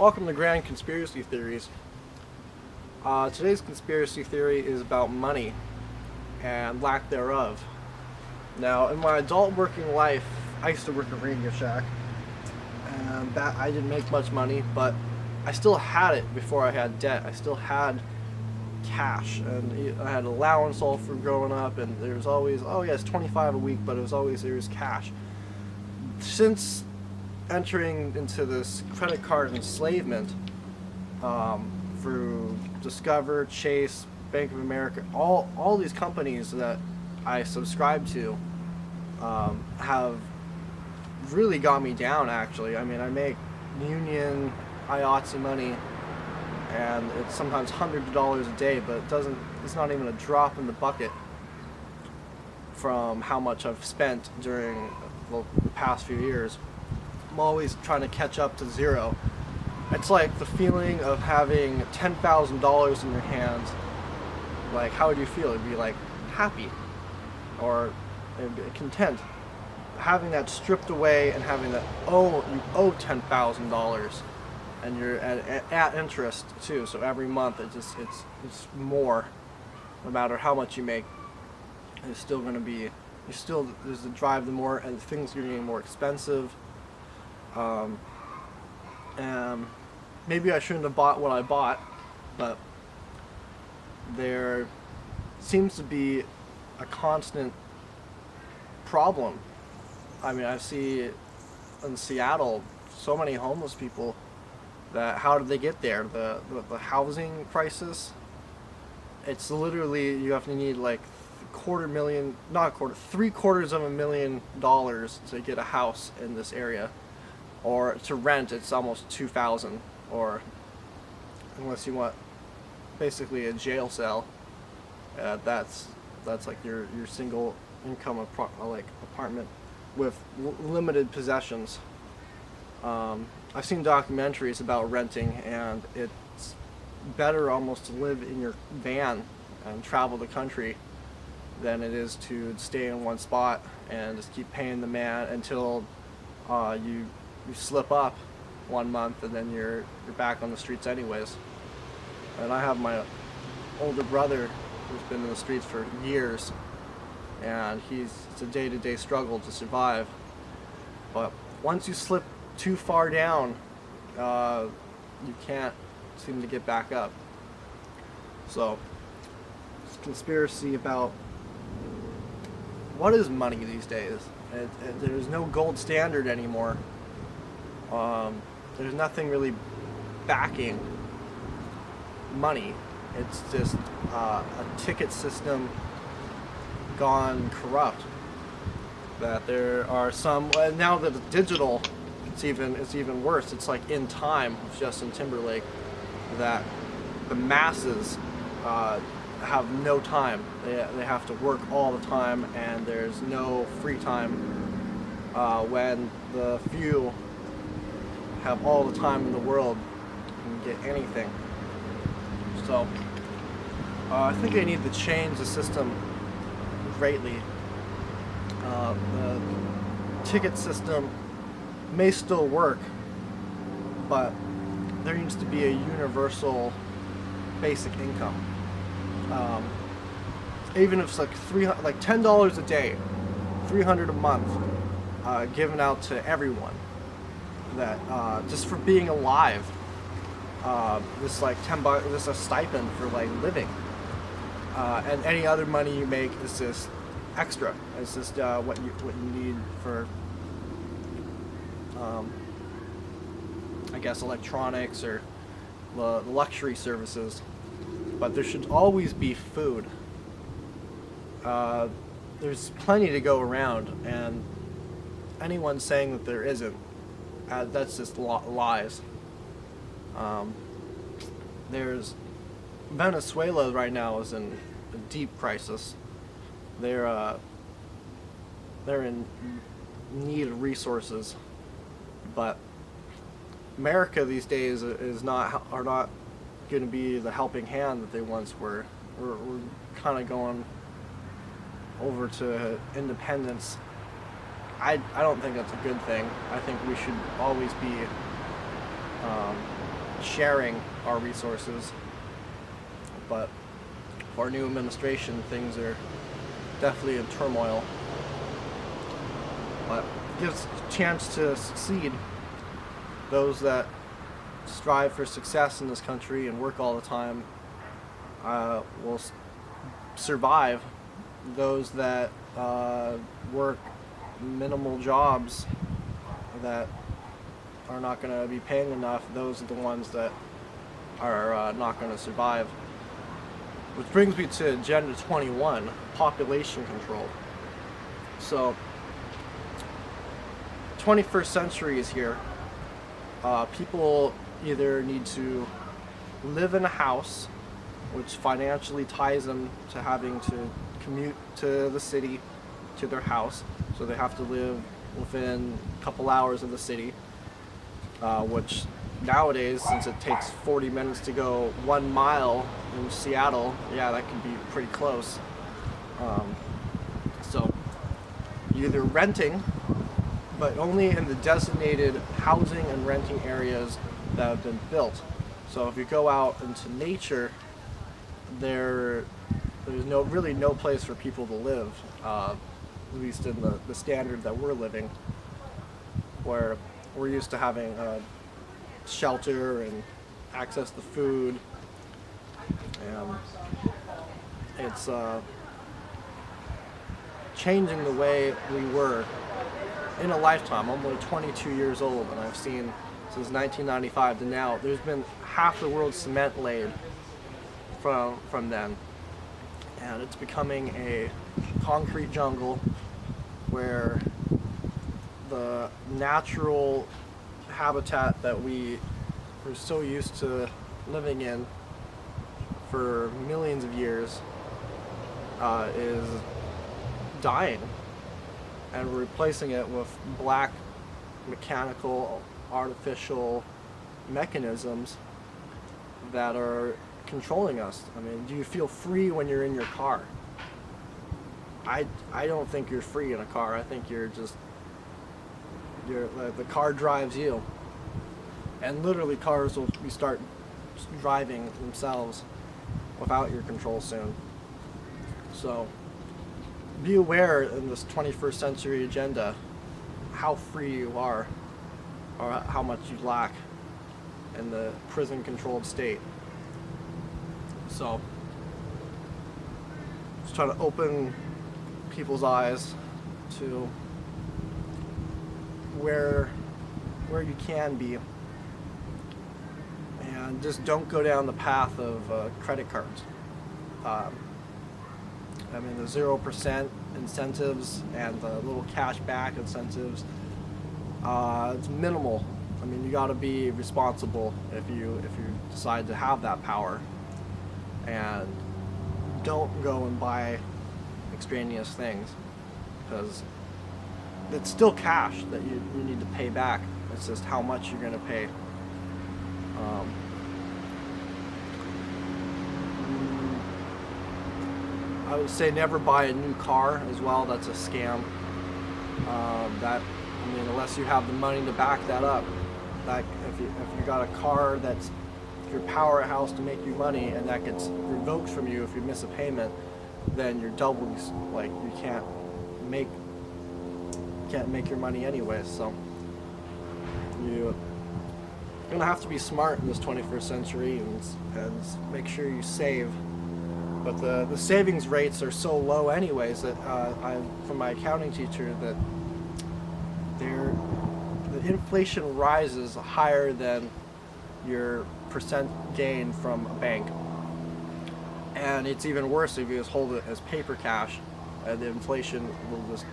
Welcome to Grand Conspiracy Theories. Today's conspiracy theory is about money and lack thereof. Now, in my adult working life, I used to work at Radio Shack, and I didn't make much money, but I still had it before I had debt. I still had cash, and I had allowance all for growing up, and there was always, oh yeah, it's $25 a week, but there was cash. Since entering into this credit card enslavement through Discover, Chase, Bank of America, all these companies that I subscribe to have really got me down, actually. I mean, I make Union IATSE money, and it's sometimes hundreds of dollars a day, but it's not even a drop in the bucket from how much I've spent during the past few years. I'm always trying to catch up to zero. It's like the feeling of having $10,000 in your hands. Like, how would you feel? It'd be like happy, or content. Having that stripped away and having that, you owe $10,000, and you're at interest too. So every month it's more, no matter how much you make. It's still going to be, there's the drive, the more, and things are getting more expensive. Maybe I shouldn't have bought what I bought, but there seems to be a constant problem. I mean, I see in Seattle so many homeless people that, how did they get there? The housing crisis, it's literally, you have to need like $750,000 to get a house in this area. Or to rent, it's almost $2,000, or unless you want basically a jail cell, that's like your single income apartment with limited possessions. I've seen documentaries about renting, and it's better almost to live in your van and travel the country than it is to stay in one spot and just keep paying the man until you slip up one month, and then you're back on the streets anyways. And I have my older brother who's been in the streets for years, and it's a day-to-day struggle to survive. But once you slip too far down, you can't seem to get back up. So it's a conspiracy about what is money these days. There's no gold standard anymore. There's nothing really backing money. It's just a ticket system gone corrupt. That there are some, now that it's digital, it's even worse. It's like In Time with Justin Timberlake, that the masses have no time. They have to work all the time, and there's no free time when the few have all the time in the world and get anything. So I think they need to change the system greatly. The ticket system may still work, but there needs to be a universal basic income. Even if it's like $10 a day, $300 a month, given out to everyone. That just for being alive, this like $10, this is a stipend for like living, and any other money you make is just extra. It's just what you need for, I guess, electronics or the luxury services. But there should always be food. There's plenty to go around, and anyone saying that there isn't, that's just lies. There's Venezuela right now is in a deep crisis. They're in need of resources, but America these days are not going to be the helping hand that they once were. We're kind of going over to independence. I don't think that's a good thing. I think we should always be sharing our resources. But for our new administration, things are definitely in turmoil. But it gives a chance to succeed. Those that strive for success in this country and work all the time will survive. Those that work minimal jobs that are not going to be paying enough, those are the ones that are not going to survive. Which brings me to Agenda 21, population control. So, 21st century is here. People either need to live in a house, which financially ties them to having to commute to the city, to their house. So they have to live within a couple hours of the city, which nowadays, since it takes 40 minutes to go 1 mile in Seattle, yeah, that can be pretty close. So you're either renting, but only in the designated housing and renting areas that have been built. So if you go out into nature, there's really no place for people to live, at least in the standard that we're living, where we're used to having shelter and access to food, and it's changing the way we were in a lifetime. I'm only 22 years old, and I've seen since 1995 to now, there's been half the world's cement laid from then, and it's becoming a concrete jungle where the natural habitat that we were so used to living in for millions of years is dying, and we're replacing it with black mechanical artificial mechanisms that are controlling us. I mean, do you feel free when you're in your car? I don't think you're free in a car. I think the car drives you, and literally cars will start driving themselves without your control soon. So be aware in this 21st century agenda how free you are, or how much you lack in the prison-controlled state. So just try to open people's eyes to where you can be, and just don't go down the path of credit cards. I mean, the 0% incentives and the little cash back incentives, it's minimal. I mean, you got to be responsible if you decide to have that power, and don't go and buy extraneous things, because it's still cash that you need to pay back. It's just how much you're going to pay. I would say never buy a new car as well. That's a scam. Unless you have the money to back that up. Like if you got a car that's your powerhouse to make you money, and that gets revoked from you if you miss a payment, then you're double, like, you can't make your money anyway. So you're gonna have to be smart in this 21st century and make sure you save. But the savings rates are so low anyways that from my accounting teacher, that the inflation rises higher than your percent gain from a bank. And it's even worse if you just hold it as paper cash, and the inflation will just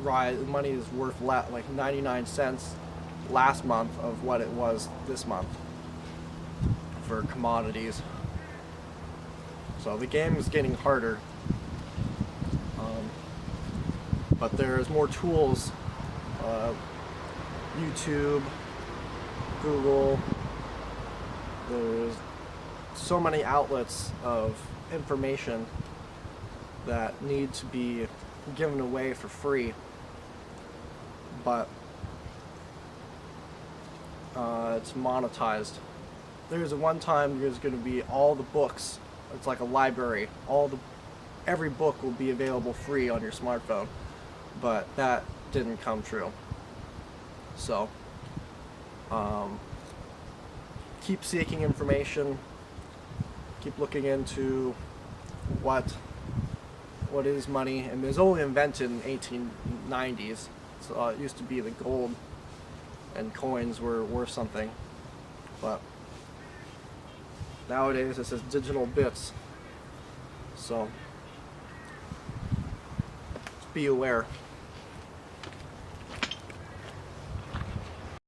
rise. Money is worth like 99 cents last month of what it was this month for commodities. So the game is getting harder, but there's more tools, YouTube, Google, there's so many outlets of information that need to be given away for free, but it's monetized there's a one time there's going to be all the books. It's like a library. Every book will be available free on your smartphone, but that didn't come true. So keep seeking information. Keep looking into what is money, and it was only invented in 1890s. So it used to be the gold and coins were worth something, but nowadays it says digital bits. So be aware.